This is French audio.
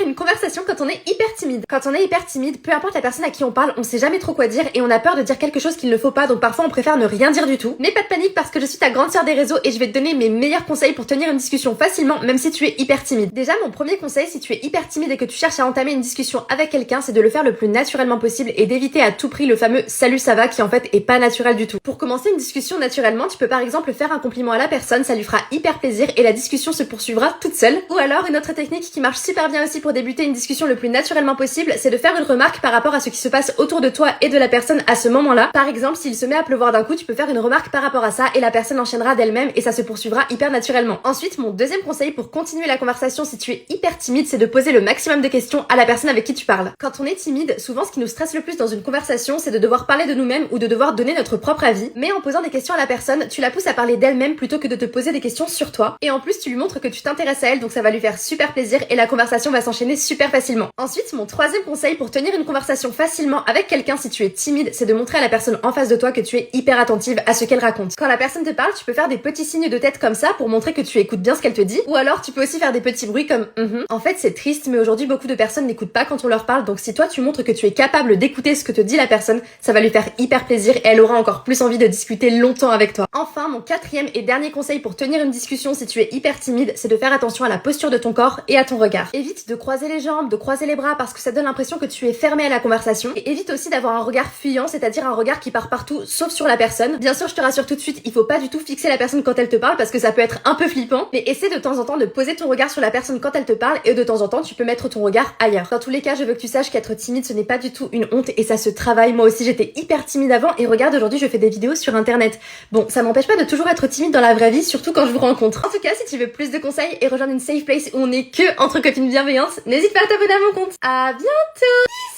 une conversation quand on est hyper timide. Quand on est hyper timide, peu importe la personne à qui on parle, on sait jamais trop quoi dire et on a peur de dire quelque chose qu'il ne faut pas, donc parfois on préfère ne rien dire du tout. N'aie pas de panique parce que je suis ta grande sœur des réseaux et je vais te donner mes meilleurs conseils pour tenir une discussion facilement même si tu es hyper timide. Déjà, mon premier conseil si tu es hyper timide et que tu cherches à entamer une discussion avec quelqu'un, c'est de le faire le plus naturellement possible et d'éviter à tout prix le fameux salut ça va qui en fait est pas naturel du tout. Pour commencer une discussion naturellement, tu peux par exemple faire un compliment à la personne, ça lui fera hyper plaisir et la discussion se poursuivra toute seule. Ou alors une autre technique qui marche super bien aussi pour débuter une discussion le plus naturellement possible, c'est de faire une remarque par rapport à ce qui se passe autour de toi et de la personne à ce moment-là. Par exemple, s'il se met à pleuvoir d'un coup, tu peux faire une remarque par rapport à ça et la personne enchaînera d'elle-même et ça se poursuivra hyper naturellement. Ensuite, mon deuxième conseil pour continuer la conversation si tu es hyper timide, c'est de poser le maximum de questions à la personne avec qui tu parles. Quand on est timide, souvent ce qui nous stresse le plus dans une conversation, c'est de devoir parler de nous-mêmes ou de devoir donner notre propre avis. Mais en posant des questions à la personne, tu la pousses à parler d'elle-même plutôt que de te poser des questions sur toi. Et en plus, tu lui montres que tu t'intéresses à elle, donc ça va lui faire super plaisir et la conversation va s'enchaîner super facilement. Ensuite, mon troisième conseil pour tenir une conversation facilement avec quelqu'un si tu es timide, c'est de montrer à la personne en face de toi que tu es hyper attentive à ce qu'elle raconte. Quand la personne te parle, tu peux faire des petits signes de tête comme ça pour montrer que tu écoutes bien ce qu'elle te dit. Ou alors, tu peux aussi faire des petits bruits comme En fait, c'est triste, mais aujourd'hui, beaucoup de personnes n'écoutent pas quand on leur parle, donc si toi tu montres que tu es capable d'écouter ce que te dit la personne, ça va lui faire hyper plaisir et elle aura encore plus envie de discuter longtemps avec toi. Enfin, mon quatrième et dernier conseil pour tenir une discussion si tu es hyper timide, c'est de faire attention à la posture de ton corps et à ton regard. Évite de croiser les jambes, de croiser les bras parce que ça donne l'impression que tu es fermé à la conversation. Et évite aussi d'avoir un regard fuyant, c'est-à-dire un regard qui part partout sauf sur la personne. Bien sûr, je te rassure tout de suite, il faut pas du tout fixer la personne quand elle te parle parce que ça peut être un peu flippant, mais essaie de temps en temps de poser ton regard sur la personne quand elle te parle et de temps en temps tu peux mettre ton regard ailleurs. Dans tous les cas, je veux que tu saches qu'être timide ce n'est pas du tout une honte et ça se travaille. Moi aussi j'étais hyper timide avant et regarde aujourd'hui je fais des vidéos sur internet. Bon, ça m'empêche pas de toujours être timide dans la vraie vie, surtout quand je vous rencontre. En tout cas, si tu veux plus de conseils et rejoindre une safe place où on est que entre copines bienveillantes, n'hésite pas à t'abonner à mon compte. À bientôt!